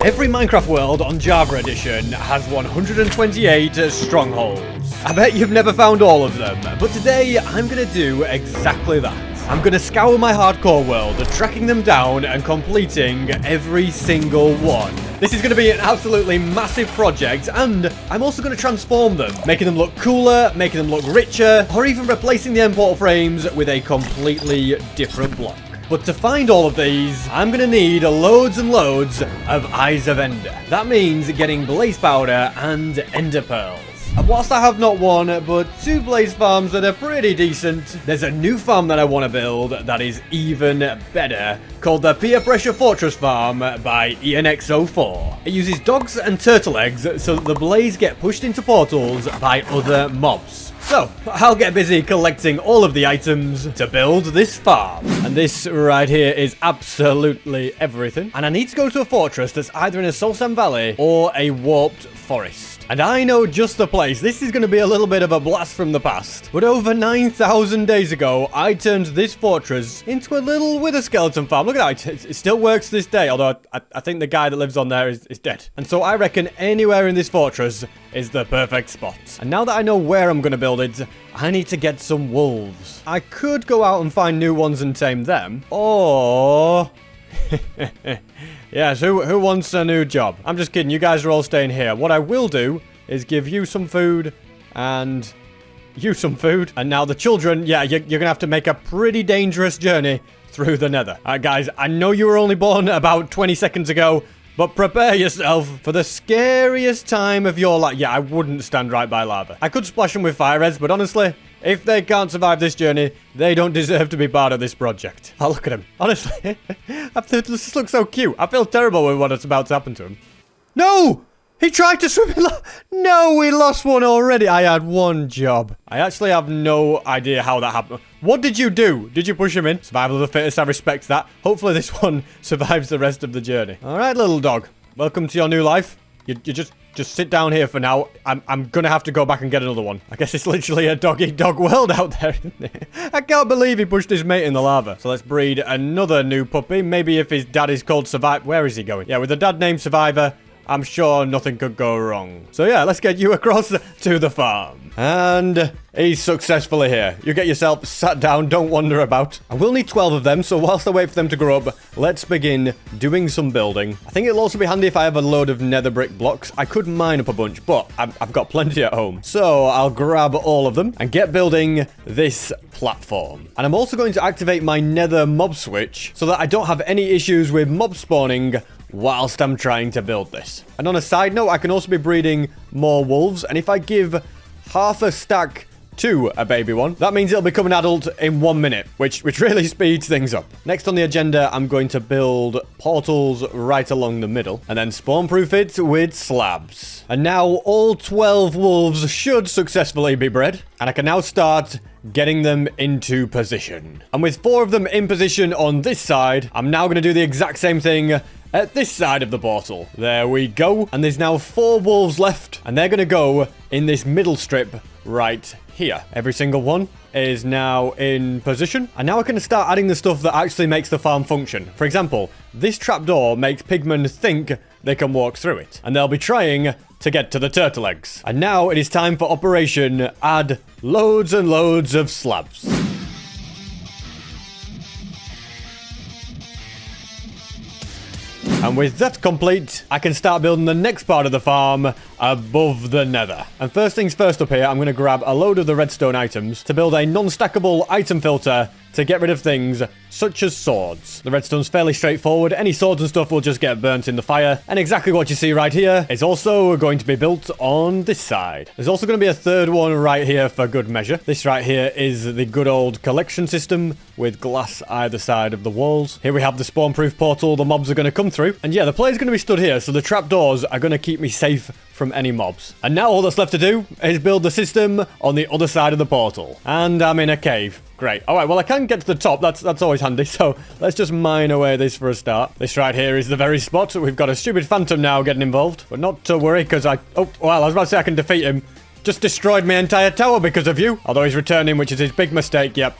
Every Minecraft world on Java Edition has 128 strongholds. I bet you've never found all of them, but today I'm gonna do exactly that. I'm gonna scour my hardcore world, tracking them down and completing every single one. This is gonna be an absolutely massive project, and I'm also gonna transform them, making them look cooler, making them look richer, or even replacing the end portal frames with a completely different block. But to find all of these, I'm gonna need loads and loads of Eyes of Ender. That means getting blaze powder and ender pearls. And whilst I have not one, but two blaze farms that are pretty decent, there's a new farm that I want to build that is even better, called the Peer Pressure Fortress Farm by ENX04. It uses dogs and turtle eggs so that the blaze get pushed into portals by other mobs. So, I'll get busy collecting all of the items to build this farm. And this right here is absolutely everything. And I need to go to a fortress that's either in a Soul Sand Valley or a warped forest. And I know just the place. This is going to be a little bit of a blast from the past. But over 9,000 days ago, I turned this fortress into a little wither skeleton farm. Look at that. It still works to this day, although I think the guy that lives on there is dead. And so I reckon anywhere in this fortress is the perfect spot. And now that I know where I'm going to build it, I need to get some wolves. I could go out and find new ones and tame them. Or... Yes, who wants a new job? I'm just kidding, you guys are all staying here. What I will do is give you some food and you some food. And now the children, yeah, you're gonna have to make a pretty dangerous journey through the nether. Alright guys, I know you were only born about 20 seconds ago, but prepare yourself for the scariest time of your life. Yeah, I wouldn't stand right by lava. I could splash them with fire res, but honestly, if they can't survive this journey, they don't deserve to be part of this project. Oh, look at him. Honestly, this looks so cute. I feel terrible with what's about to happen to him. No! He tried to swim in lava. No, we lost one already. I had one job. I actually have no idea how that happened. What did you do? Did you push him in? Survival of the fittest, I respect that. Hopefully this one survives the rest of the journey. All right, little dog. Welcome to your new life. You just sit down here for now. I'm gonna have to go back and get another one. I guess it's literally a dog-eat-dog world out there, isn't it? I can't believe he pushed his mate in the lava. So let's breed another new puppy. Maybe if his dad is called Survivor. Where is he going? Yeah, with a dad named Survivor, I'm sure nothing could go wrong. So yeah, let's get you across to the farm. And he's successfully here. You get yourself sat down, don't wander about. I will need 12 of them, so whilst I wait for them to grow up, let's begin doing some building. I think it'll also be handy if I have a load of nether brick blocks. I could mine up a bunch, but I've got plenty at home. So I'll grab all of them and get building this platform. And I'm also going to activate my nether mob switch so that I don't have any issues with mob spawning whilst I'm trying to build this. And on a side note, I can also be breeding more wolves, and if I give half a stack to a baby one, that means it'll become an adult in 1 minute, which really speeds things up. Next on the agenda, I'm going to build portals right along the middle, and then spawn-proof it with slabs. And now all 12 wolves should successfully be bred, and I can now start getting them into position. And with 4 of them in position on this side, I'm now going to do the exact same thing at this side of the portal. There we go. And there's now 4 wolves left, and they're going to go in this middle strip right here. Every single one is now in position. And now I can start adding the stuff that actually makes the farm function. For example, this trapdoor makes pigmen think they can walk through it, and they'll be trying to get to the turtle eggs. And now it is time for Operation Add Loads and Loads of Slabs. And with that complete, I can start building the next part of the farm above the nether. And first things first up here, I'm going to grab a load of the redstone items to build a non-stackable item filter to get rid of things such as swords. The redstone's fairly straightforward. Any swords and stuff will just get burnt in the fire. And exactly what you see right here is also going to be built on this side. There's also going to be a third one right here for good measure. This right here is the good old collection system with glass either side of the walls. Here we have the spawn-proof portal the mobs are going to come through. And yeah, the player's going to be stood here, so the trapdoors are going to keep me safe from any mobs. And now all that's left to do is build the system on the other side of the portal. And I'm in a cave. Great. All right, well, I can get to the top. That's always handy. So let's just mine away this for a start. This right here is the very spot. We've got a stupid phantom now getting involved. But not to worry, because oh, well, I was about to say I can defeat him. Just destroyed my entire tower because of you. Although he's returning, which is his big mistake. Yep.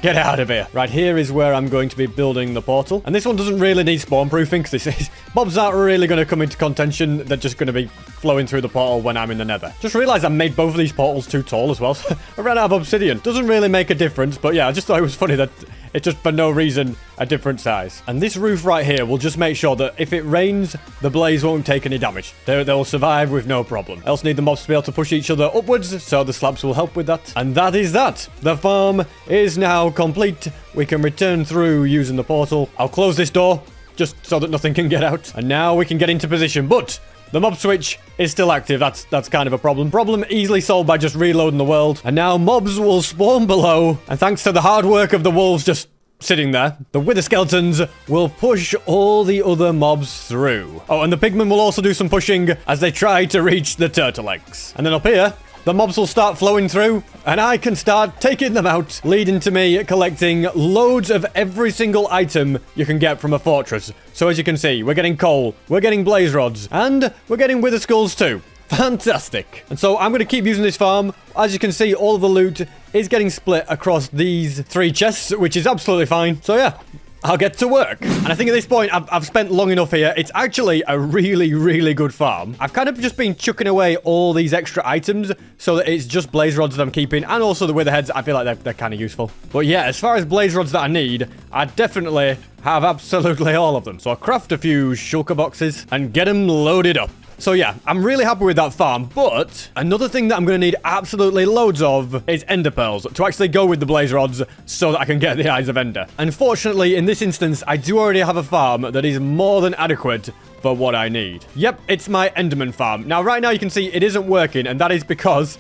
Get out of here. Right, here is where I'm going to be building the portal. And this one doesn't really need spawn proofing because mobs aren't really going to come into contention. They're just going to be flowing through the portal when I'm in the nether. Just realized I made both of these portals too tall as well. So I ran out of obsidian. Doesn't really make a difference, but yeah, I just thought it was funny that it's just for no reason a different size. And this roof right here will just make sure that if it rains, the blaze won't take any damage. They'll survive with no problem. I also need the mobs to be able to push each other upwards, so the slabs will help with that. And that is that. The farm is now complete. We can return through using the portal. I'll close this door just so that nothing can get out. And now we can get into position. But the mob switch is still active. That's kind of a problem. Problem easily solved by just reloading the world. And now mobs will spawn below. And thanks to the hard work of the wolves just sitting there, the wither skeletons will push all the other mobs through. Oh, and the pigmen will also do some pushing as they try to reach the turtle eggs. And then up here, the mobs will start flowing through, and I can start taking them out, leading to me collecting loads of every single item you can get from a fortress. So as you can see, we're getting coal, we're getting blaze rods, and we're getting wither skulls too. Fantastic. And so I'm going to keep using this farm. As you can see, all of the loot is getting split across these 3 chests, which is absolutely fine. So yeah, I'll get to work. And I think at this point, I've spent long enough here. It's actually a really, really good farm. I've kind of just been chucking away all these extra items so that it's just blaze rods that I'm keeping. And also the wither heads, I feel like they're kind of useful. But yeah, as far as blaze rods that I need, I definitely have absolutely all of them. So I'll craft a few shulker boxes and get them loaded up. So yeah, I'm really happy with that farm, but another thing that I'm going to need absolutely loads of is ender pearls to actually go with the blaze rods so that I can get the eyes of ender. Unfortunately, in this instance, I do already have a farm that is more than adequate for what I need. Yep, it's my enderman farm. Now, right now you can see it isn't working, and that is because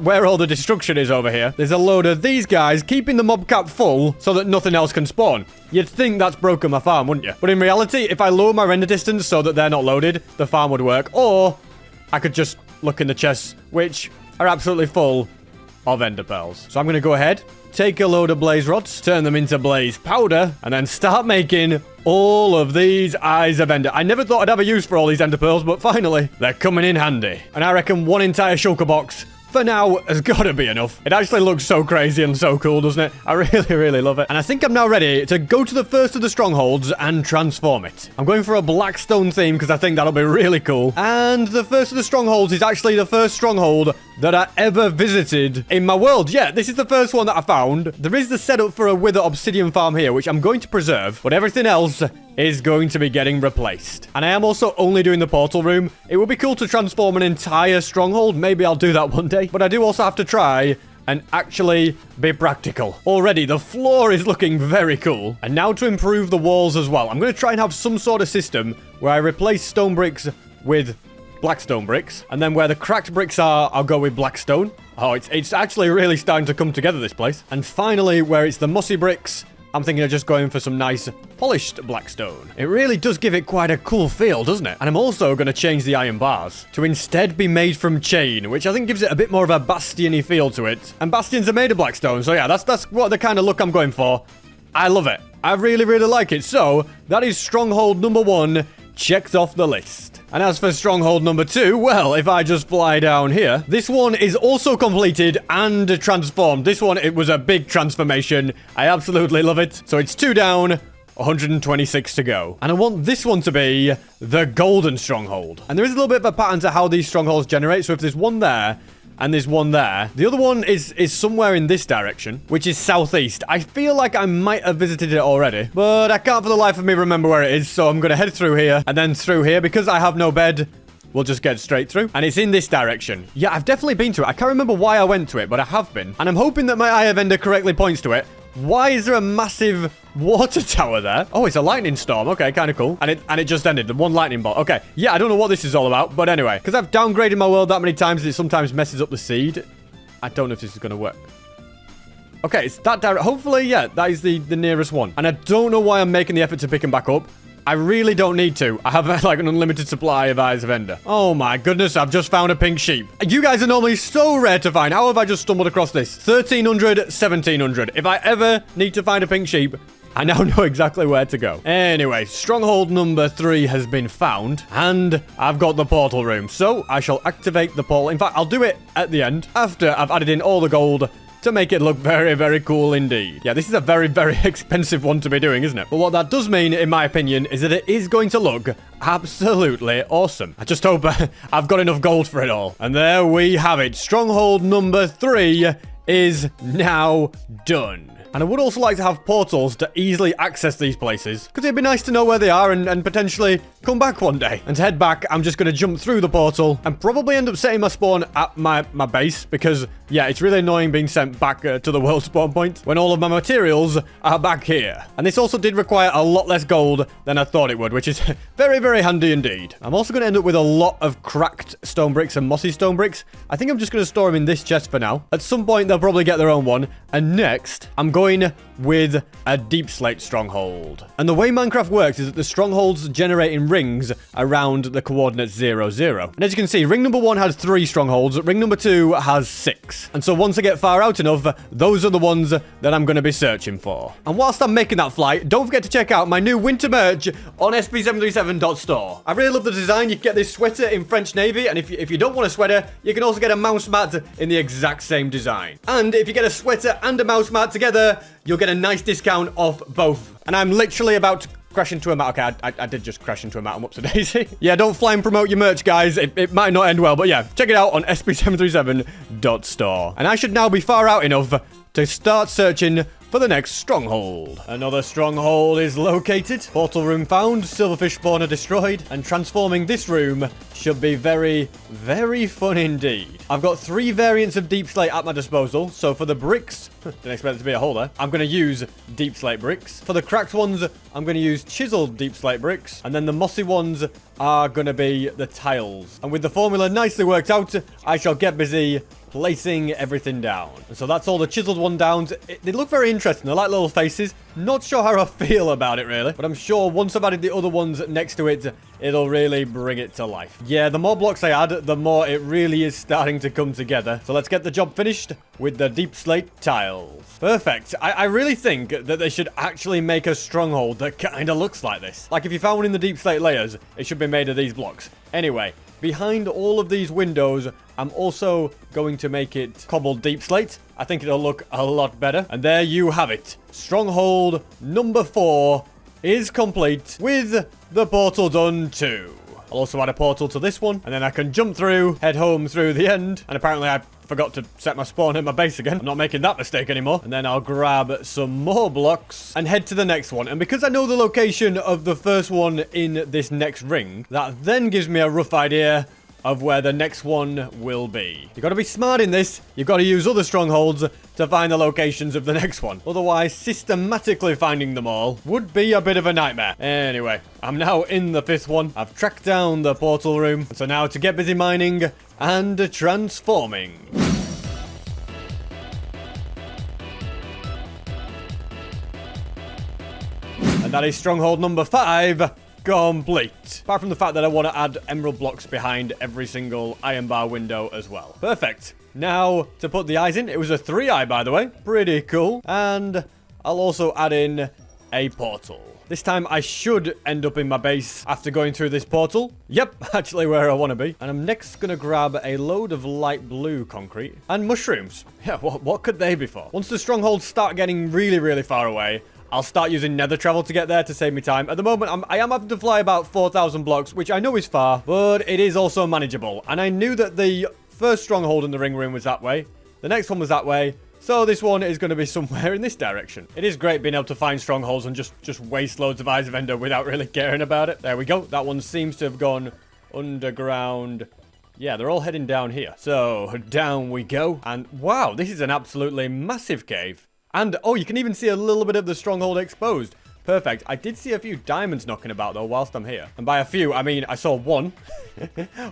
where all the destruction is over here, there's a load of these guys keeping the mob cap full so that nothing else can spawn. You'd think that's broken my farm, wouldn't you? But in reality, if I lower my render distance so that they're not loaded, the farm would work. Or I could just look in the chests, which are absolutely full of ender pearls. So I'm going to go ahead, take a load of blaze rods, turn them into blaze powder, and then start making all of these eyes of ender. I never thought I'd have a use for all these ender pearls, but finally, they're coming in handy. And I reckon one entire shulker box for now has got to be enough. It actually looks so crazy and so cool, doesn't it? I really, really love it. And I think I'm now ready to go to the first of the strongholds and transform it. I'm going for a black stone theme because I think that'll be really cool. And the first of the strongholds is actually the first stronghold that I ever visited in my world. Yeah, this is the first one that I found. There is the setup for a wither obsidian farm here, which I'm going to preserve, but everything else is going to be getting replaced. And I am also only doing the portal room. It would be cool to transform an entire stronghold. Maybe I'll do that one day. But I do also have to try and actually be practical. Already, the floor is looking very cool. And now to improve the walls as well. I'm going to try and have some sort of system where I replace stone bricks with black stone bricks. And then where the cracked bricks are, I'll go with black stone. Oh, it's actually really starting to come together, this place. And finally, where it's the mossy bricks, I'm thinking of just going for some nice polished black stone. It really does give it quite a cool feel, doesn't it? And I'm also going to change the iron bars to instead be made from chain, which I think gives it a bit more of a bastion-y feel to it. And bastions are made of black stone, so yeah, that's what the kind of look I'm going for. I love it. I really, really like it. So that is stronghold number 1 checked off the list. And as for stronghold number 2, well, if I just fly down here, this one is also completed and transformed. This one, it was a big transformation. I absolutely love it. So it's 2 down, 126 to go. And I want this one to be the golden stronghold. And there is a little bit of a pattern to how these strongholds generate. So if there's one there and there's one there, the other one is somewhere in this direction, which is southeast. I feel like I might have visited it already, but I can't for the life of me remember where it is. So I'm going to head through here and then through here. Because I have no bed, we'll just get straight through. And it's in this direction. Yeah, I've definitely been to it. I can't remember why I went to it, but I have been. And I'm hoping that my Eye of Ender correctly points to it. Why is there a massive water tower there? Oh, it's a lightning storm. Okay, kind of cool. And it just ended. The one lightning bolt. Okay. Yeah, I don't know what this is all about. But anyway, because I've downgraded my world that many times, it sometimes messes up the seed. I don't know if this is going to work. Okay, it's that direct. Hopefully, yeah, that is the nearest one. And I don't know why I'm making the effort to pick them back up. I really don't need to. I have like an unlimited supply of Eyes of Ender. Oh my goodness, I've just found a pink sheep. You guys are normally so rare to find. How have I just stumbled across this? 1300, 1700. If I ever need to find a pink sheep, I now know exactly where to go. Anyway, stronghold number 3 has been found, and I've got the portal room. So I shall activate the portal. In fact, I'll do it at the end, after I've added in all the gold to make it look very, very cool indeed. Yeah, this is a very, very expensive one to be doing, isn't it? But what that does mean, in my opinion, is that it is going to look absolutely awesome. I just hope I've got enough gold for it all. And there we have it. Stronghold number 3 is now done. And I would also like to have portals to easily access these places, because it'd be nice to know where they are and potentially come back one day. And to head back, I'm just going to jump through the portal and probably end up setting my spawn at my base, because, yeah, it's really annoying being sent back to the world spawn point when all of my materials are back here. And this also did require a lot less gold than I thought it would, which is very, very handy indeed. I'm also going to end up with a lot of cracked stone bricks and mossy stone bricks. I think I'm just going to store them in this chest for now. At some point, they'll probably get their own one. And next, I'm going with a deep slate stronghold. And the way Minecraft works is that the strongholds generate in rings around the coordinates 0, 0. And as you can see, ring number 1 has 3 strongholds, ring number 2 has 6. And so once I get far out enough, those are the ones that I'm going to be searching for. And whilst I'm making that flight, don't forget to check out my new winter merch on sp737.store. I really love the design. You can get this sweater in French Navy, and if you don't want a sweater, you can also get a mouse mat in the exact same design. And if you get a sweater and a mouse mat together, you'll get a nice discount off both. And I'm literally about to crash into a mat. Okay, I did just crash into a mat. I'm up to daisy. Yeah, don't fly and promote your merch, guys. It might not end well, but yeah, check it out on sp737.store. And I should now be far out enough to start searching for the next stronghold. Another stronghold is located. Portal room found. Silverfish spawner destroyed. And transforming this room should be very, very fun indeed. I've got 3 variants of deep slate at my disposal. So for the bricks, didn't expect it to be a hole there, I'm going to use deep slate bricks. For the cracked ones, I'm going to use chiseled deep slate bricks. And then the mossy ones are going to be the tiles. And with the formula nicely worked out, I shall get busy placing everything down. And so that's all the chiseled one downs. They look very interesting. They're like little faces. Not sure how I feel about it, really. But I'm sure once I've added the other ones next to it, it'll really bring it to life. Yeah, the more blocks I add, the more it really is starting to come together. So let's get the job finished with the deep slate tiles. Perfect. I really think that they should actually make a stronghold that kind of looks like this. Like if you found one in the deep slate layers, it should be made of these blocks. Anyway, behind all of these windows, I'm also going to make it cobbled deep slate. I think it'll look a lot better. And there you have it. Stronghold number 4 is complete with the portal done too. I'll also add a portal to this one, and then I can jump through, head home through the end. And apparently I forgot to set my spawn at my base again. I'm not making that mistake anymore. And then I'll grab some more blocks and head to the next one. And because I know the location of the first one in this next ring, that then gives me a rough idea of where the next one will be. You've got to be smart in this. You've got to use other strongholds to find the locations of the next one. Otherwise, systematically finding them all would be a bit of a nightmare. Anyway, I'm now in the 5th one. I've tracked down the portal room. So now to get busy mining and transforming. And that is stronghold number 5. Complete. Apart from the fact that I want to add emerald blocks behind every single iron bar window as well. Perfect. Now, to put the eyes in, it was a 3-eye, by the way. Pretty cool. And I'll also add in a portal. This time, I should end up in my base after going through this portal. Yep, actually where I want to be. And I'm next going to grab a load of light blue concrete and mushrooms. Yeah, what could they be for? Once the strongholds start getting really, really far away, I'll start using nether travel to get there to save me time. At the moment, I am having to fly about 4,000 blocks, which I know is far, but it is also manageable. And I knew that the first stronghold in the ring room was that way. The next one was that way. So this one is going to be somewhere in this direction. It is great being able to find strongholds and just waste loads of eyes of ender without really caring about it. There we go. That one seems to have gone underground. Yeah, they're all heading down here. So down we go. And wow, this is an absolutely massive cave. And, oh, you can even see a little bit of the stronghold exposed. Perfect. I did see a few diamonds knocking about, though, whilst I'm here. And by a few, I mean, I saw one.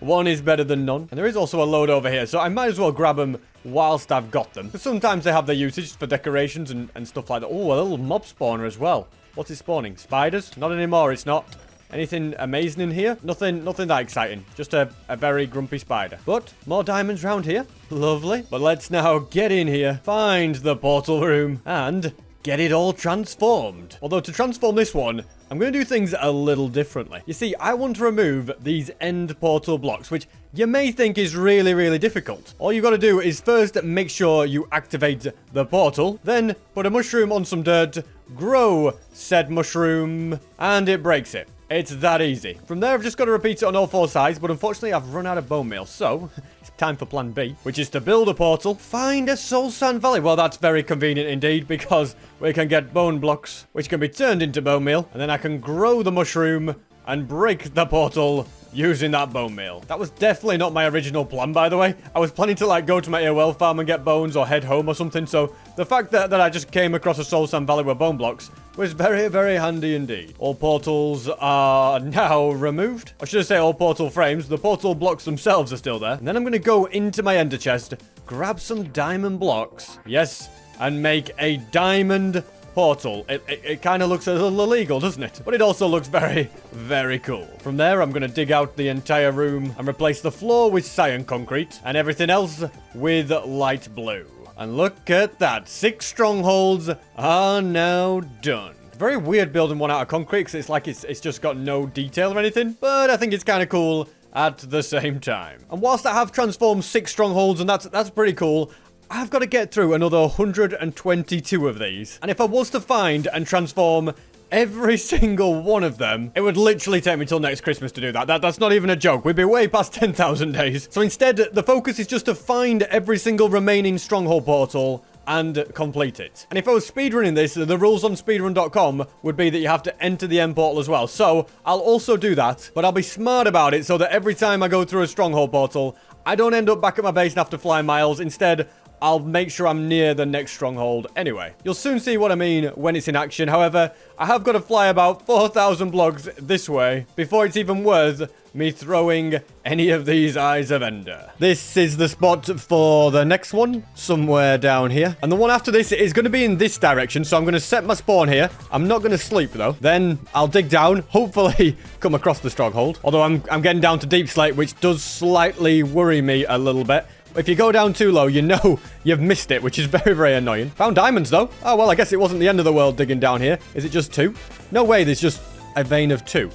One is better than none. And there is also a load over here, so I might as well grab them whilst I've got them. Because sometimes they have their usage for decorations and stuff like that. Oh, a little mob spawner as well. What's it spawning? Spiders? Not anymore, it's not. Anything amazing in here? Nothing that exciting. Just a very grumpy spider. But more diamonds round here. Lovely. But let's now get in here, find the portal room, and get it all transformed. Although to transform this one, I'm going to do things a little differently. You see, I want to remove these end portal blocks, which you may think is really, really difficult. All you got to do is first make sure you activate the portal, then put a mushroom on some dirt, grow said mushroom, and it breaks it. It's that easy. From there, I've just got to repeat it on all 4 sides, but unfortunately, I've run out of bone meal, so it's time for plan B, which is to build a portal, find a soul sand valley. Well, that's very convenient indeed, because we can get bone blocks, which can be turned into bone meal, and then I can grow the mushroom and break the portal using that bone meal. That was definitely not my original plan, by the way. I was planning to, like, go to my AOL farm and get bones or head home or something, so the fact that I just came across a soul sand valley with bone blocks was very, very handy indeed. All portals are now removed. I should say all portal frames. The portal blocks themselves are still there. And then I'm going to go into my ender chest, grab some diamond blocks. Yes, and make a diamond portal. It kind of looks a little illegal, doesn't it? But it also looks very, very cool. From there, I'm going to dig out the entire room and replace the floor with cyan concrete and everything else with light blue. And look at that. 6 strongholds are now done. Very weird building one out of concrete because it's like it's just got no detail or anything. But I think it's kind of cool at the same time. And whilst I have transformed 6 strongholds, and that's pretty cool, I've got to get through another 122 of these. And if I was to find and transform every single one of them, it would literally take me till next Christmas to do that. That's not even a joke. We'd be way past 10,000 days. So instead, the focus is just to find every single remaining stronghold portal and complete it. And if I was speedrunning this, the rules on speedrun.com would be that you have to enter the end portal as well. So I'll also do that, but I'll be smart about it so that every time I go through a stronghold portal, I don't end up back at my base and have to fly miles. Instead, I'll make sure I'm near the next stronghold anyway. You'll soon see what I mean when it's in action. However, I have got to fly about 4,000 blocks this way before it's even worth me throwing any of these Eyes of Ender. This is the spot for the next one, somewhere down here. And the one after this is going to be in this direction, so I'm going to set my spawn here. I'm not going to sleep, though. Then I'll dig down, hopefully come across the stronghold. Although I'm getting down to deep slate, which does slightly worry me a little bit. If you go down too low, you know you've missed it, which is very, very annoying. Found diamonds, though. Oh, well, I guess it wasn't the end of the world digging down here. Is it just 2? No way, there's just a vein of 2.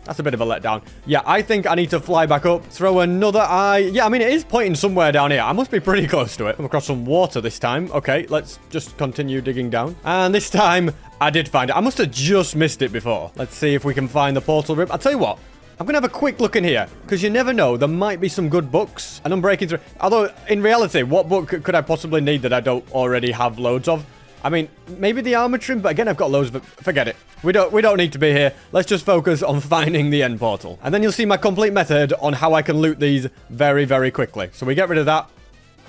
That's a bit of a letdown. Yeah, I think I need to fly back up, throw another eye. Yeah, I mean, it is pointing somewhere down here. I must be pretty close to it. Come across some water this time. Okay, let's just continue digging down. And this time, I did find it. I must have just missed it before. Let's see if we can find the portal rib. I'll tell you what. I'm going to have a quick look in here, because you never know. There might be some good books, and I'm breaking through. Although, in reality, what book could I possibly need that I don't already have loads of? I mean, maybe the armor trim, but again, I've got loads of it. Forget it. We don't need to be here. Let's just focus on finding the end portal. And then you'll see my complete method on how I can loot these very, very quickly. So we get rid of that.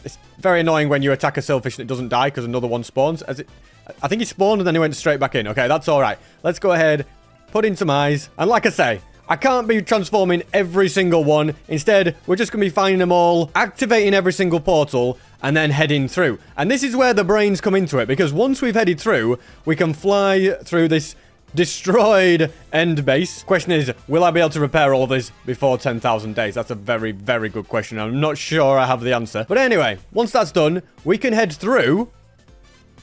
It's very annoying when you attack a silverfish and it doesn't die because another one spawns. I think he spawned and then he went straight back in. Okay, that's all right. Let's go ahead, put in some eyes. And like I say, I can't be transforming every single one. Instead, we're just going to be finding them all, activating every single portal, and then heading through. And this is where the brains come into it, because once we've headed through, we can fly through this destroyed end base. Question is, will I be able to repair all this before 10,000 days? That's a very, very good question. I'm not sure I have the answer. But anyway, once that's done, we can head through,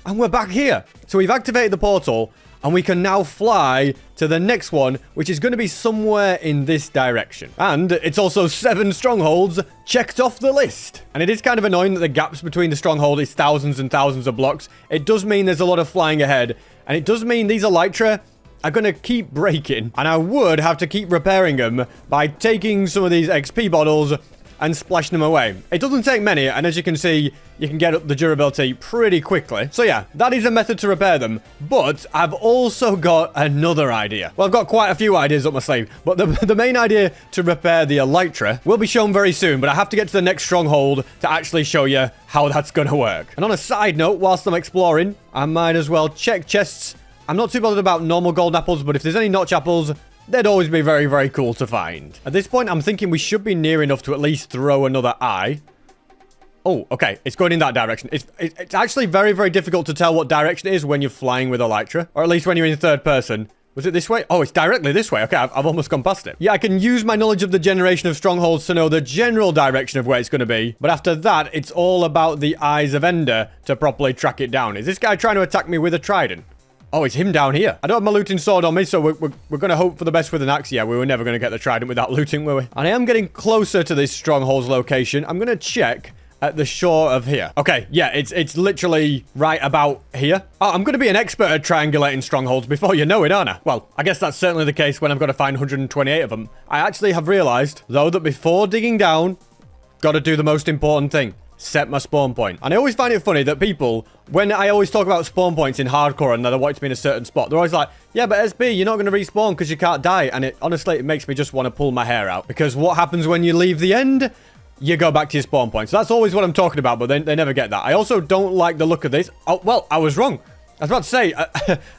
and we're back here. So we've activated the portal, and we can now fly to the next one, which is going to be somewhere in this direction. And it's also 7 strongholds checked off the list. And it is kind of annoying that the gaps between the stronghold is thousands and thousands of blocks. It does mean there's a lot of flying ahead. And it does mean these elytra are going to keep breaking. And I would have to keep repairing them by taking some of these XP bottles and splashing them away. It doesn't take many, and as you can see, you can get up the durability pretty quickly. So yeah, that is a method to repair them, but I've also got another idea. Well, I've got quite a few ideas up my sleeve, but the main idea to repair the elytra will be shown very soon, but I have to get to the next stronghold to actually show you how that's gonna work. And on a side note, whilst I'm exploring, I might as well check chests. I'm not too bothered about normal gold apples, but if there's any notch apples, they'd always be very, very cool to find. At this point, I'm thinking we should be near enough to at least throw another eye. Oh, okay. It's going in that direction. It's actually very, very difficult to tell what direction it is when you're flying with elytra. Or at least when you're in third person. Was it this way? Oh, it's directly this way. Okay, I've almost gone past it. Yeah, I can use my knowledge of the generation of strongholds to know the general direction of where it's going to be. But after that, it's all about the Eyes of Ender to properly track it down. Is this guy trying to attack me with a trident? Oh, it's him down here. I don't have my looting sword on me, so we're going to hope for the best with an axe. Yeah, we were never going to get the trident without looting, were we? And I am getting closer to this stronghold's location. I'm going to check at the shore of here. Okay, yeah, it's literally right about here. Oh, I'm going to be an expert at triangulating strongholds before you know it, aren't I? Well, I guess that's certainly the case when I've got to find 128 of them. I actually have realized, though, that before digging down, got to do the most important thing. Set my spawn point. And I always find it funny that people, when I always talk about spawn points in hardcore and that I want it to be in a certain spot, they're always like, yeah, but SB, you're not going to respawn because you can't die. And honestly, it makes me just want to pull my hair out. Because what happens when you leave the end? You go back to your spawn point. So that's always what I'm talking about, but they never get that. I also don't like the look of this. Oh, well, I was wrong. I was about to say,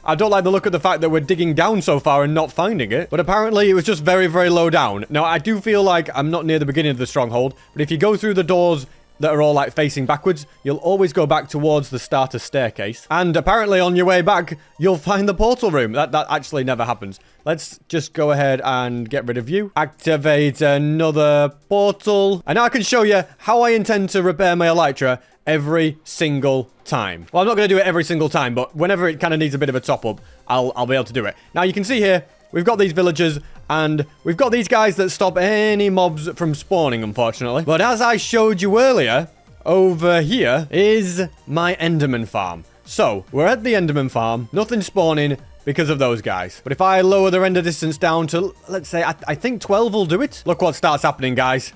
I don't like the look of the fact that we're digging down so far and not finding it. But apparently, it was just very, very low down. Now, I do feel like I'm not near the beginning of the stronghold. But if you go through the doors that are all like facing backwards, you'll always go back towards the starter staircase. And apparently on your way back, you'll find the portal room. That actually never happens. Let's just go ahead and get rid of you. Activate another portal. And now I can show you how I intend to repair my elytra every single time. Well, I'm not going to do it every single time, but whenever it kind of needs a bit of a top up, I'll be able to do it. Now you can see here, we've got these villagers, and we've got these guys that stop any mobs from spawning, unfortunately. But as I showed you earlier, over here is my Enderman farm. So, we're at the Enderman farm. Nothing spawning because of those guys. But if I lower the render distance down to, let's say, I think 12 will do it. Look what starts happening, guys.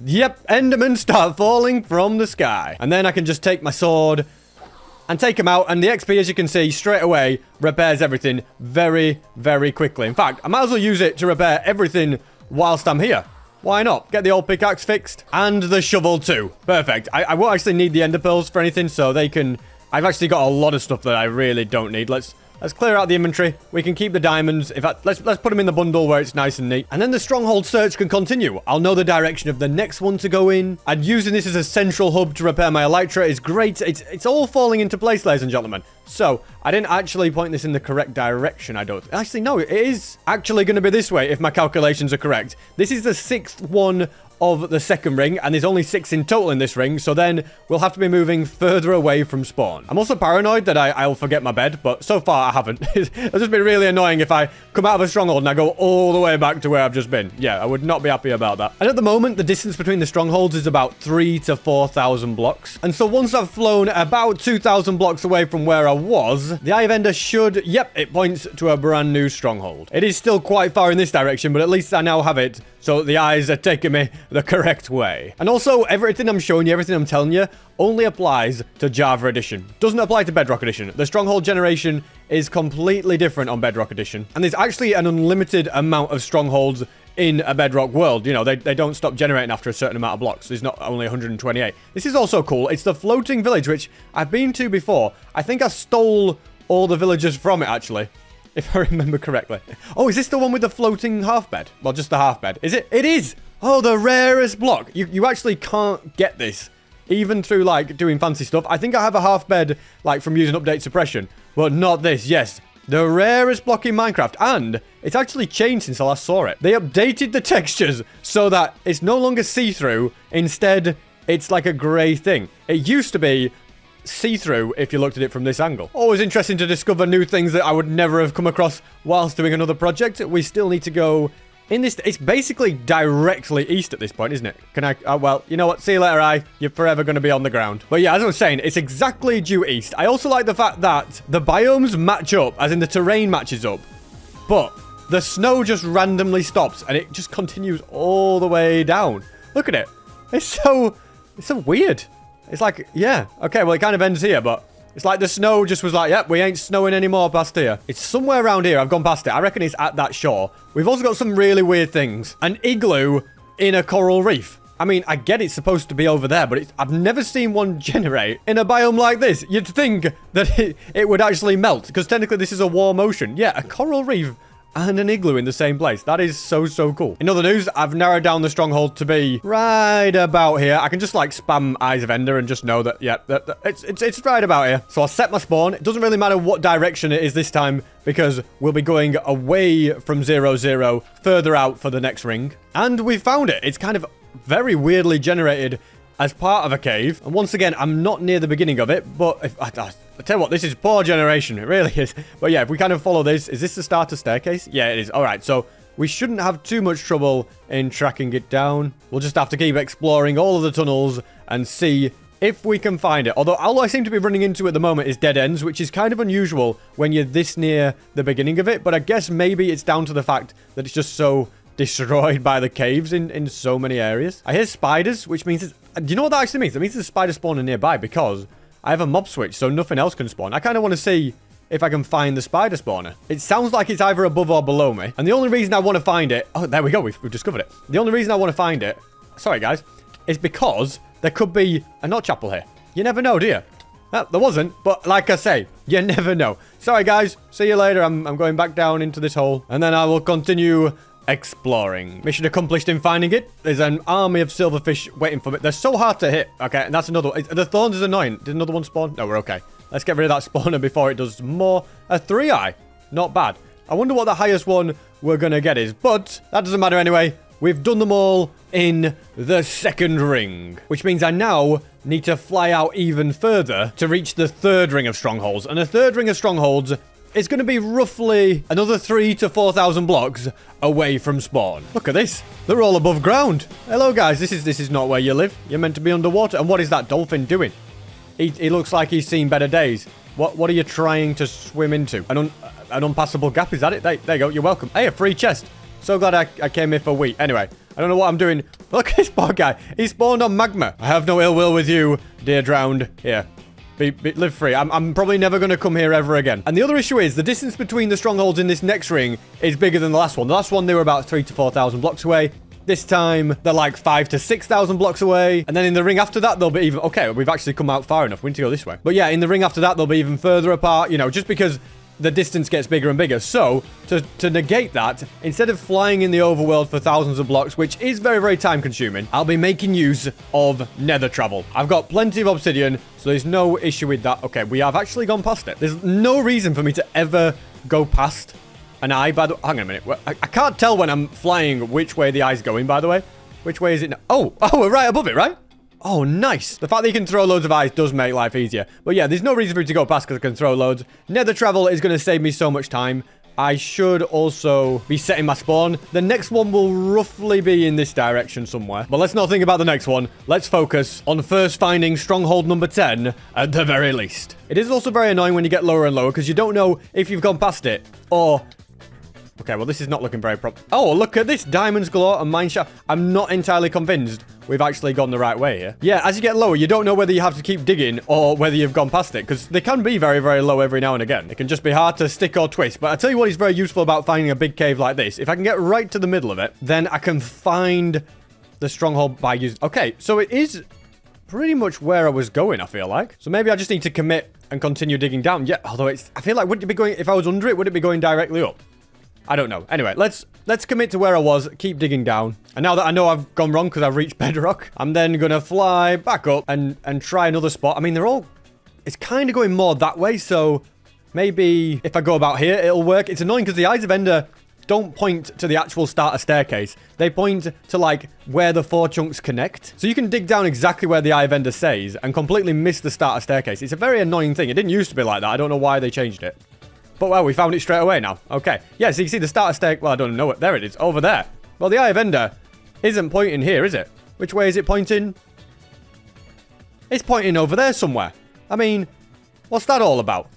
Yep, Endermen start falling from the sky. And then I can just take my sword and take them out, and the XP, as you can see, straight away repairs everything very, very quickly. In fact, I might as well use it to repair everything whilst I'm here. Why not? Get the old pickaxe fixed. And the shovel too. Perfect. I won't actually need the ender pearls for anything, so they can... I've actually got a lot of stuff that I really don't need. Let's clear out the inventory. We can keep the diamonds. In fact, let's put them in the bundle where it's nice and neat. And then the stronghold search can continue. I'll know the direction of the next one to go in. And using this as a central hub to repair my elytra is great. It's all falling into place, ladies and gentlemen. So, I didn't actually point this in the correct direction, I don't... Actually, no, it is actually going to be this way if my calculations are correct. This is the 6th one of the second ring, and there's only 6 in total in this ring, so then we'll have to be moving further away from spawn. I'm also paranoid that I'll forget my bed, but so far I haven't. It'll just be really annoying if I come out of a stronghold and I go all the way back to where I've just been. Yeah, I would not be happy about that. And at the moment, the distance between the strongholds is about 3,000 to 4,000 blocks. And so once I've flown about 2,000 blocks away from where I was, the Eye of Ender should, yep, it points to a brand new stronghold. It is still quite far in this direction, but at least I now have it, so the eyes are taking me the correct way. And also, everything I'm showing you, everything I'm telling you, only applies to Java Edition. Doesn't apply to Bedrock Edition. The Stronghold generation is completely different on Bedrock Edition. And there's actually an unlimited amount of strongholds in a Bedrock world. You know, they don't stop generating after a certain amount of blocks. There's not only 128. This is also cool. It's the floating village, which I've been to before. I think I stole all the villagers from it, actually, if I remember correctly. Oh, is this the one with the floating half bed? Well, just the half bed. Is it? It is! Oh, the rarest block. You actually can't get this, even through, like, doing fancy stuff. I think I have a half bed, like, from using update suppression. But not this, yes. The rarest block in Minecraft. And it's actually changed since I last saw it. They updated the textures so that it's no longer see-through. Instead, it's like a grey thing. It used to be see-through if you looked at it from this angle. Always interesting to discover new things that I would never have come across whilst doing another project. We still need to go in this. It's basically directly east at this point, isn't it? Can I... well, you know what? See you later, Eye. You're forever going to be on the ground. But yeah, as I was saying, it's exactly due east. I also like the fact that the biomes match up, as in the terrain matches up. But the snow just randomly stops, and it just continues all the way down. Look at it. It's so weird. It's like, yeah, okay, well, it kind of ends here, but it's like the snow just was like, yep, we ain't snowing anymore past here. It's somewhere around here. I've gone past it. I reckon it's at that shore. We've also got some really weird things. An igloo in a coral reef. I mean, I get it's supposed to be over there, but I've never seen one generate in a biome like this. You'd think that it would actually melt, because technically this is a warm ocean. Yeah, a coral reef and an igloo in the same place. That is so cool. In other news, I've narrowed down the stronghold to be right about here. I can just like spam Eyes of Ender and just know that, yeah, it's right about here. So I'll set my spawn. It doesn't really matter what direction it is this time, because we'll be going away from 0, further out for the next ring. And we found it. It's kind of very weirdly generated as part of a cave. And once again, I'm not near the beginning of it, but if I tell you what, this is poor generation. It really is. But yeah, if we kind of follow this, is this the starter staircase? Yeah, it is. All right, so we shouldn't have too much trouble in tracking it down. We'll just have to keep exploring all of the tunnels and see if we can find it. Although all I seem to be running into at the moment is dead ends, which is kind of unusual when you're this near the beginning of it. But I guess maybe it's down to the fact that it's just so destroyed by the caves in so many areas. I hear spiders, which means... do you know what that actually means? It means there's a spider spawner nearby because I have a mob switch, so nothing else can spawn. I kind of want to see if I can find the spider spawner. It sounds like it's either above or below me. And the only reason I want to find it... oh, there we go. We've discovered it. The only reason I want to find it... sorry, guys. Is because there could be a nut chapel here. You never know, do you? There wasn't, but like I say, you never know. Sorry, guys. See you later. I'm going back down into this hole. And then I will continue exploring. Mission accomplished in finding it. There's an army of silverfish waiting for me. They're so hard to hit. Okay, and that's another one. The thorns is annoying. Did another one spawn? No, we're okay. Let's get rid of that spawner before it does more. A 3-eye. Not bad. I wonder what the highest one we're going to get is, but that doesn't matter anyway. We've done them all in the second ring, which means I now need to fly out even further to reach the third ring of strongholds. And the third ring of strongholds is going to be roughly another 3,000 to 4,000 blocks away from spawn. Look at this. They're all above ground. Hello, guys. This is not where you live. You're meant to be underwater. And what is that dolphin doing? He looks like he's seen better days. What are you trying to swim into? An unpassable gap, is that it? There you go. You're welcome. Hey, a free chest. So glad I came here for wheat. Anyway, I don't know what I'm doing. Look at this poor guy. He spawned on magma. I have no ill will with you, dear drowned. Here. Live free. I'm probably never going to come here ever again. And the other issue is the distance between the strongholds in this next ring is bigger than the last one. The last one, they were about 3,000 to 4,000 blocks away. This time, they're like 5,000 to 6,000 blocks away. And then in the ring after that, they'll be even... okay, we've actually come out far enough. We need to go this way. But yeah, in the ring after that, they'll be even further apart, you know, just because the distance gets bigger and bigger. So, to negate that, instead of flying in the overworld for thousands of blocks, which is very, very time consuming, I'll be making use of nether travel. I've got plenty of obsidian, so there's no issue with that. Okay, we have actually gone past it. There's no reason for me to ever go past an eye, by the... hang on a minute. I can't tell when I'm flying which way the eye's going, by the way. Which way is it now? Oh, we're right above it, right? Oh, nice. The fact that you can throw loads of eyes does make life easier. But yeah, there's no reason for you to go past because I can throw loads. Nether travel is going to save me so much time. I should also be setting my spawn. The next one will roughly be in this direction somewhere. But let's not think about the next one. Let's focus on first finding stronghold number 10 at the very least. It is also very annoying when you get lower and lower because you don't know if you've gone past it or... okay, well, this is not looking very proper. Oh, look at this. Diamonds galore and mine shaft. I'm not entirely convinced we've actually gone the right way here. Yeah, as you get lower, you don't know whether you have to keep digging or whether you've gone past it, because they can be very, very low every now and again. It can just be hard to stick or twist. But I tell you what is very useful about finding a big cave like this. If I can get right to the middle of it, then I can find the stronghold by using... okay, so it is pretty much where I was going, I feel like. So maybe I just need to commit and continue digging down. Yeah, although it's... I feel like, would it be going... if I was under it, would it be going directly up? I don't know. Anyway, let's commit to where I was, keep digging down. And now that I know I've gone wrong because I've reached bedrock, I'm then going to fly back up and try another spot. I mean, they're all... it's kind of going more that way, so maybe if I go about here, it'll work. It's annoying because the Eyes of Ender don't point to the actual starter staircase. They point to, like, where the 4 chunks connect. So you can dig down exactly where the Eye of Ender says and completely miss the starter staircase. It's a very annoying thing. It didn't used to be like that. I don't know why they changed it. But, well, we found it straight away now. Okay. Yeah, so you can see the starter staircase. Well, I don't know it. There it is. Over there. Well, the Eye of Ender isn't pointing here, is it? Which way is it pointing? It's pointing over there somewhere. I mean, what's that all about?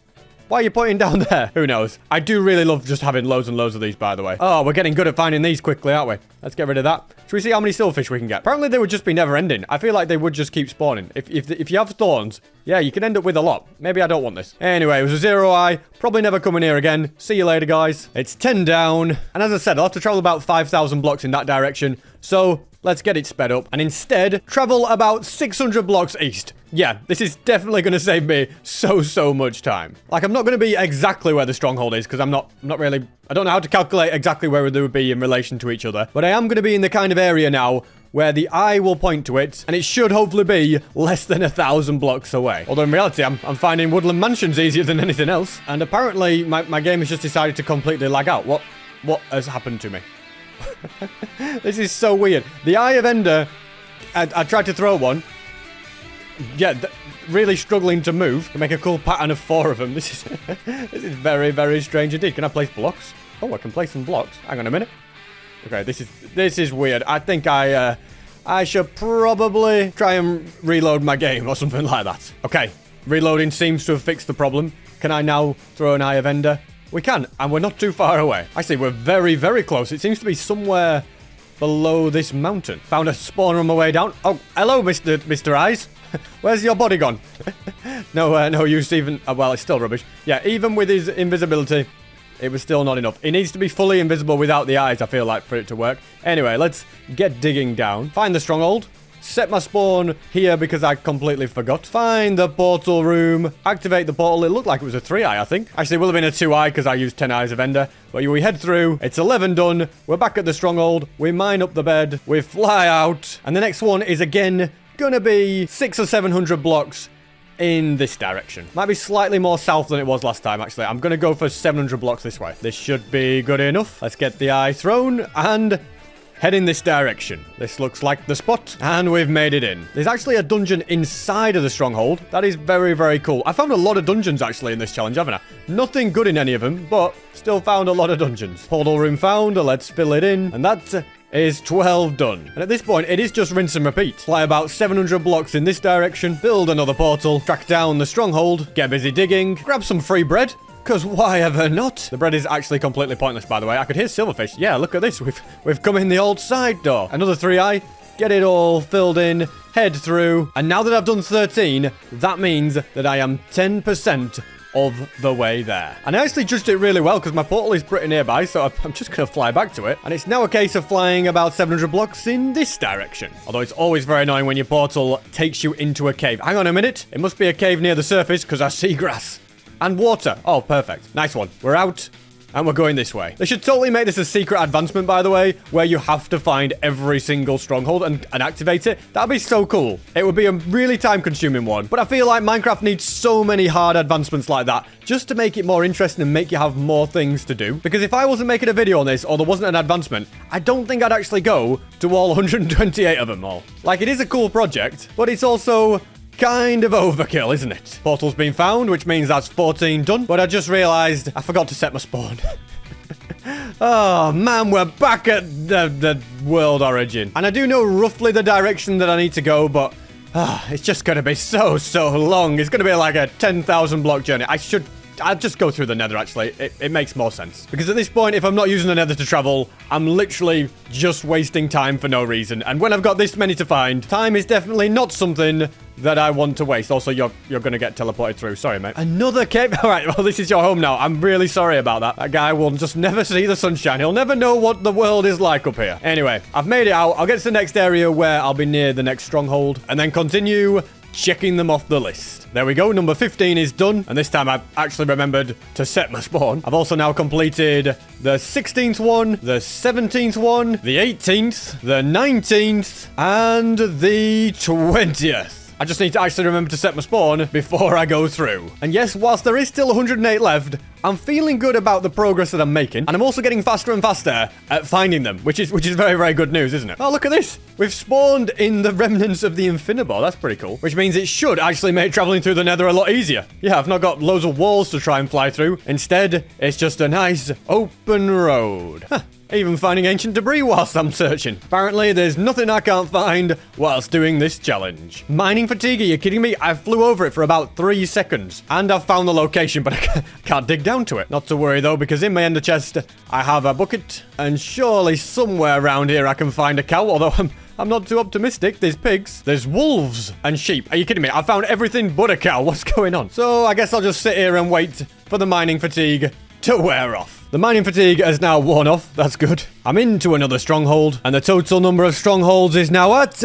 Why are you pointing down there? Who knows? I do really love just having loads and loads of these, by the way. Oh, we're getting good at finding these quickly, aren't we? Let's get rid of that. Should we see how many silverfish we can get? Apparently, they would just be never ending. I feel like they would just keep spawning. If you have thorns, yeah, you can end up with a lot. Maybe I don't want this. Anyway, it was a 0-eye. Probably never coming here again. See you later, guys. It's 10 down. And as I said, I'll have to travel about 5,000 blocks in that direction. So... let's get it sped up and instead travel about 600 blocks east. Yeah, this is definitely going to save me so much time. Like, I'm not going to be exactly where the stronghold is because I'm not really... I don't know how to calculate exactly where they would be in relation to each other. But I am going to be in the kind of area now where the eye will point to it, and it should hopefully be less than 1,000 blocks away. Although in reality, I'm finding woodland mansions easier than anything else. And apparently, my game has just decided to completely lag out. What has happened to me? This is so weird. The Eye of Ender, I tried to throw one, yeah, really struggling to move. Can make a cool pattern of 4 of them. This is very, very strange indeed. Can I place blocks? Oh, I can place some blocks. Hang on a minute. Okay, this is weird. I think I should probably try and reload my game or something like that. Okay, reloading seems to have fixed the problem. Can I now throw an Eye of Ender? We can, and we're not too far away. Actually, we're very, very close. It seems to be somewhere below this mountain. Found a spawner on my way down. Oh, hello, Mr. Eyes. Where's your body gone? No use even... well, it's still rubbish. Yeah, even with his invisibility, it was still not enough. It needs to be fully invisible without the eyes, I feel like, for it to work. Anyway, let's get digging down. Find the stronghold. Set my spawn here because I completely forgot. Find the portal room. Activate the portal. It looked like it was a 3-eye, I think. Actually, it will have been a 2-eye because I used 10 eyes of Ender. But we head through. It's 11 done. We're back at the stronghold. We mine up the bed. We fly out. And the next one is, again, gonna be 600 or 700 blocks in this direction. Might be slightly more south than it was last time, actually. I'm gonna go for 700 blocks this way. This should be good enough. Let's get the eye thrown and head in this direction. This looks like the spot, and we've made it in. There's actually a dungeon inside of the stronghold. That is very, very cool. I found a lot of dungeons, actually, in this challenge, haven't I? Nothing good in any of them, but still found a lot of dungeons. Portal room found. Let's fill it in. And that is 12 done. And at this point, it is just rinse and repeat. Fly about 700 blocks in this direction, build another portal, track down the stronghold, get busy digging, grab some free bread, because why ever not? The bread is actually completely pointless, by the way. I could hear silverfish. Yeah, look at this. We've come in the old side door. Another 3-eye. Get it all filled in. Head through. And now that I've done 13, that means that I am 10% of the way there. And I actually judged it really well because my portal is pretty nearby, so I'm just going to fly back to it. And it's now a case of flying about 700 blocks in this direction. Although it's always very annoying when your portal takes you into a cave. Hang on a minute. It must be a cave near the surface because I see grass. And water. Oh, perfect. Nice one. We're out. And we're going this way. They should totally make this a secret advancement, by the way, where you have to find every single stronghold and activate it. That'd be so cool. It would be a really time-consuming one. But I feel like Minecraft needs so many hard advancements like that just to make it more interesting and make you have more things to do. Because if I wasn't making a video on this or there wasn't an advancement, I don't think I'd actually go to all 128 of them all. Like, it is a cool project, but it's also kind of overkill, isn't it? Portal's been found, which means that's 14 done. But I just realized I forgot to set my spawn. Oh, man, we're back at the world origin. And I do know roughly the direction that I need to go, but it's just going to be so long. It's going to be like a 10,000 block journey. I'll just go through the nether, actually. It makes more sense. Because at this point, if I'm not using the nether to travel, I'm literally just wasting time for no reason. And when I've got this many to find, time is definitely not something that I want to waste. Also, you're going to get teleported through. Sorry, mate. Another cave. All right, well, this is your home now. I'm really sorry about that. That guy will just never see the sunshine. He'll never know what the world is like up here. Anyway, I've made it out. I'll get to the next area where I'll be near the next stronghold and then continue checking them off the list. There we go. Number 15 is done. And this time I've actually remembered to set my spawn. I've also now completed the 16th one, the 17th one, the 18th, the 19th, and the 20th. I just need to actually remember to set my spawn before I go through. And yes, whilst there is still 108 left, I'm feeling good about the progress that I'm making. And I'm also getting faster and faster at finding them, which is very, very good news, isn't it? Oh, look at this. We've spawned in the remnants of the Infinibor. That's pretty cool. Which means it should actually make traveling through the nether a lot easier. Yeah, I've not got loads of walls to try and fly through. Instead, it's just a nice open road. Huh. Even finding ancient debris whilst I'm searching. Apparently, there's nothing I can't find whilst doing this challenge. Mining fatigue, are you kidding me? I flew over it for about 3 seconds. And I've found the location, but I can't dig down to it. Not to worry, though, because in my ender chest, I have a bucket. And surely somewhere around here I can find a cow, although I'm not too optimistic. There's pigs, there's wolves, and sheep. Are you kidding me? I found everything but a cow. What's going on? So I guess I'll just sit here and wait for the mining fatigue to wear off. The mining fatigue has now worn off. That's good. I'm into another stronghold, and the total number of strongholds is now at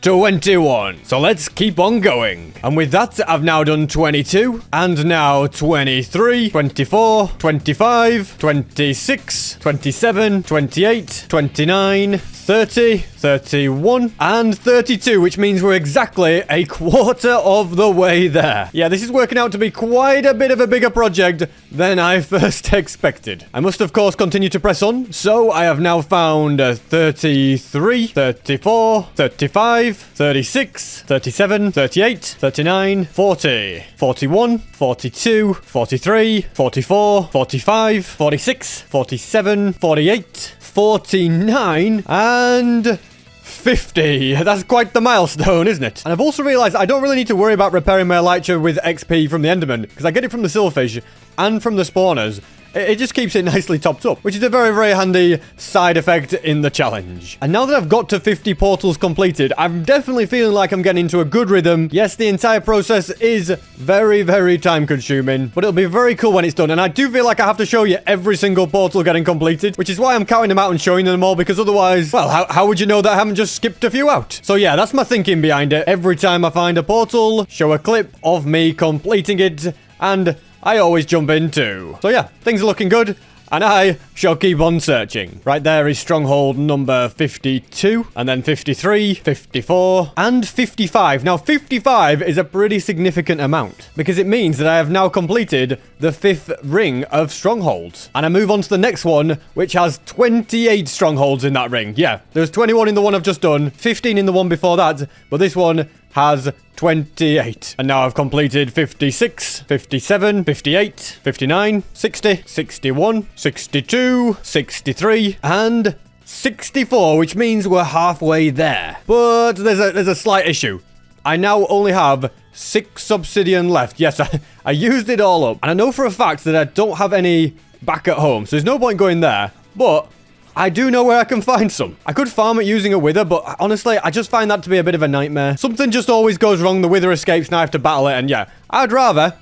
21. So let's keep on going. And with that, I've now done 22, and now 23, 24, 25, 26, 27, 28, 29, 30, 31, and 32, which means we're exactly a quarter of the way there. Yeah, this is working out to be quite a bit of a bigger project than I first expected. I must, of course, continue to press on, so I have now found 33, 34, 35, 36, 37, 38, 39, 40, 41, 42, 43, 44, 45, 46, 47, 48, 49, and 50. That's quite the milestone, isn't it? And I've also realized I don't really need to worry about repairing my elytra with XP from the Enderman, because I get it from the silverfish and from the spawners. It just keeps it nicely topped up, which is a very, very handy side effect in the challenge. And now that I've got to 50 portals completed, I'm definitely feeling like I'm getting into a good rhythm. Yes, the entire process is very, very time consuming, but it'll be very cool when it's done. And I do feel like I have to show you every single portal getting completed, which is why I'm counting them out and showing them all, because otherwise, well, how would you know that I haven't just skipped a few out? So yeah, that's my thinking behind it. Every time I find a portal, show a clip of me completing it, and I always jump in too. So yeah, things are looking good, and I shall keep on searching. Right there is stronghold number 52, and then 53, 54, and 55. Now, 55 is a pretty significant amount, because it means that I have now completed the 5th ring of strongholds. And I move on to the next one, which has 28 strongholds in that ring. Yeah, there's 21 in the one I've just done, 15 in the one before that, but this one has 28. And now I've completed 56, 57, 58, 59, 60, 61, 62, 63, and 64, which means we're halfway there. But there's a slight issue. I now only have 6 obsidian left. Yes, I used it all up. And I know for a fact that I don't have any back at home, so there's no point going there. But I do know where I can find some. I could farm it using a wither, but honestly, I just find that to be a bit of a nightmare. Something just always goes wrong, the wither escapes, and I have to battle it, and yeah, I'd rather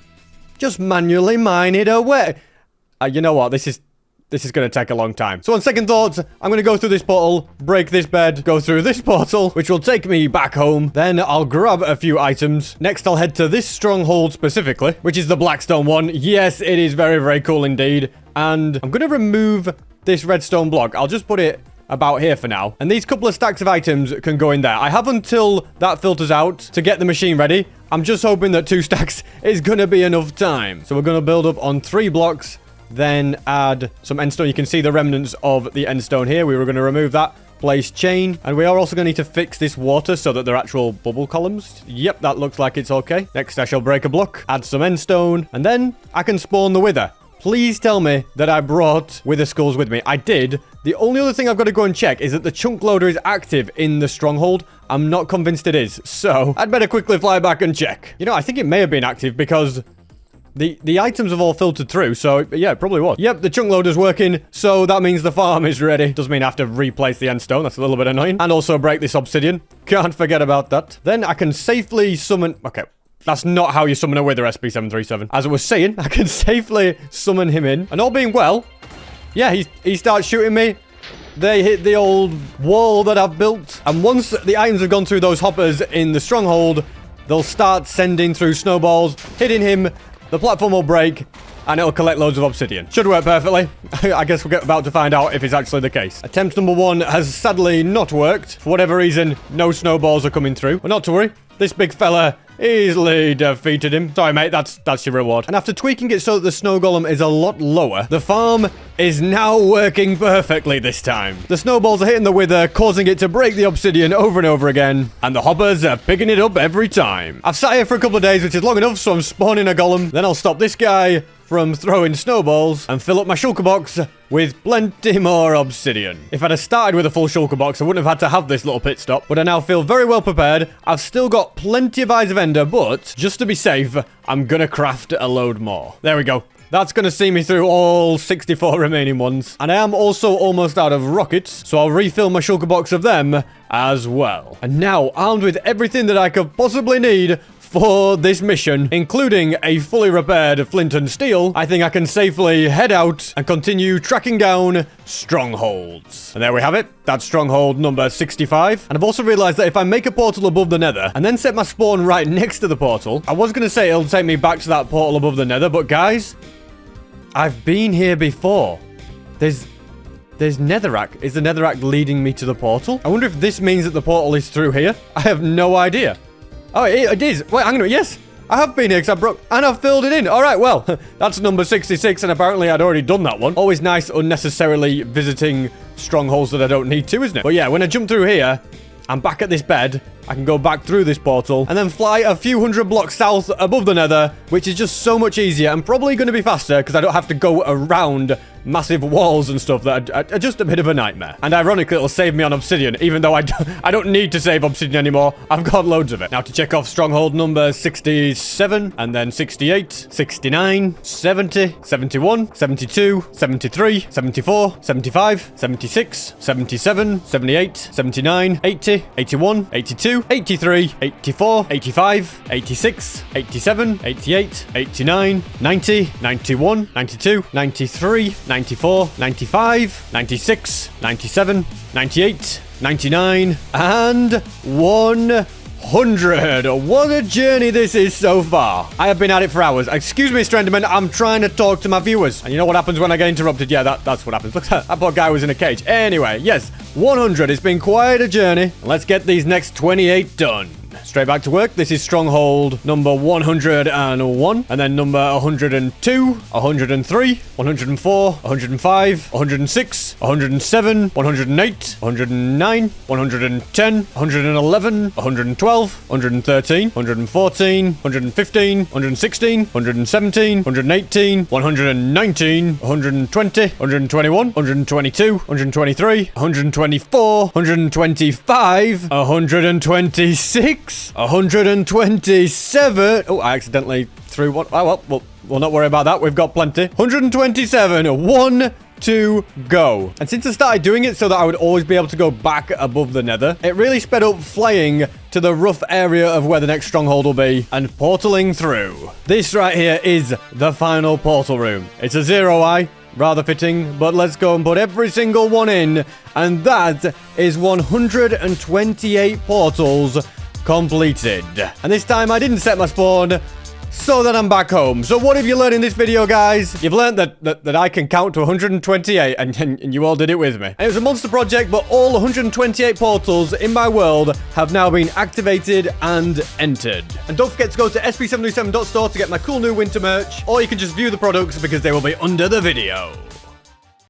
just manually mine it away. You know what? This is going to take a long time. So on second thoughts, I'm going to go through this portal, break this bed, go through this portal, which will take me back home. Then I'll grab a few items. Next, I'll head to this stronghold specifically, which is the Blackstone one. Yes, it is very, very cool indeed. And I'm going to remove this redstone block. I'll just put it about here for now. And these couple of stacks of items can go in there. I have until that filters out to get the machine ready. I'm just hoping that 2 stacks is going to be enough time. So we're going to build up on 3 blocks, then add some endstone. You can see the remnants of the endstone here. We were going to remove that. Place chain. And we are also going to need to fix this water so that they're actual bubble columns. Yep, that looks like it's okay. Next, I shall break a block, add some endstone, and then I can spawn the wither. Please tell me that I brought wither skulls with me. I did. The only other thing I've got to go and check is that the chunk loader is active in the stronghold. I'm not convinced it is, so I'd better quickly fly back and check. You know, I think it may have been active because the items have all filtered through, so yeah, it probably was. Yep, the chunk loader's working, so that means the farm is ready. Does mean I have to replace the endstone. That's a little bit annoying. And also break this obsidian. Can't forget about that. Then I can safely summon... Okay. That's not how you summon a wither, SP737. As I was saying, I can safely summon him in. And all being well, yeah, he starts shooting me. They hit the old wall that I've built. And once the items have gone through those hoppers in the stronghold, they'll start sending through snowballs, hitting him. The platform will break, and it'll collect loads of obsidian. Should work perfectly. I guess we're about to find out if it's actually the case. Attempt number 1 has sadly not worked. For whatever reason, no snowballs are coming through. But not to worry. This big fella easily defeated him. Sorry, mate, that's your reward. And after tweaking it so that the snow golem is a lot lower, the farm is now working perfectly this time. The snowballs are hitting the wither, causing it to break the obsidian over and over again, and the hoppers are picking it up every time. I've sat here for a couple of days, which is long enough, so I'm spawning a golem. Then I'll stop this guy from throwing snowballs and fill up my shulker box with plenty more obsidian. If I'd have started with a full shulker box, I wouldn't have had to have this little pit stop, but I now feel very well prepared. I've still got plenty of eyes of ender, but just to be safe, I'm gonna craft a load more. There we go. That's going to see me through all 64 remaining ones. And I am also almost out of rockets, so I'll refill my shulker box of them as well. And now, armed with everything that I could possibly need for this mission, including a fully repaired flint and steel, I think I can safely head out and continue tracking down strongholds. And there we have it. That's stronghold number 65. And I've also realized that if I make a portal above the nether and then set my spawn right next to the portal, I was going to say it'll take me back to that portal above the nether, but guys, I've been here before. There's netherrack. Is the netherrack leading me to the portal? I wonder if this means that the portal is through here. I have no idea. Oh, it is. Wait, hang on. Yes. I have been here because I broke, and I've filled it in. All right, well, that's number 66, and apparently I'd already done that one. Always nice unnecessarily visiting strongholds that I don't need to, isn't it? But yeah, when I jump through here, I'm back at this bed. I can go back through this portal and then fly a few hundred blocks south above the nether, which is just so much easier and probably going to be faster because I don't have to go around massive walls and stuff that are just a bit of a nightmare. And ironically, it'll save me on obsidian, even though I don't need to save obsidian anymore. I've got loads of it. Now to check off stronghold number 67, and then 68, 69, 70, 71, 72, 73, 74, 75, 76, 77, 78, 79, 80, 81, 82, 83, 84, 85, 86, 87, 88, 89, 90, 91, 92, 93, 94, 95, 96, 97, 98, 99, and 100. What a journey this is so far. I have been at it for hours. Excuse me, Strenderman, I'm trying to talk to my viewers. And you know what happens when I get interrupted? Yeah, that's what happens. Look, that poor guy was in a cage. Anyway, yes, 100. It's been quite a journey. Let's get these next 28 done. Straight back to work. This is stronghold number 101, and then number 102, 103, 104, 105, 106, 107, 108, 109, 110, 111, 112, 113, 114, 115, 116, 117, 118, 119, 120, 121, 122, 123, 124, 125, 126, 127. Oh, I accidentally threw one. Oh, well, we'll not worry about that. We've got plenty. 127. One to go. And since I started doing it so that I would always be able to go back above the nether, it really sped up flying to the rough area of where the next stronghold will be and portaling through. This right here is the final portal room. It's a 0i. Rather fitting, but let's go and put every single one in. And that is 128 portals completed. And this time I didn't set my spawn so that I'm back home. So what have you learned in this video, guys? You've learned that I can count to 128 and you all did it with me. And it was a monster project, but all 128 portals in my world have now been activated and entered. And don't forget to go to sp77.store to get my cool new winter merch, or you can just view the products because they will be under the video.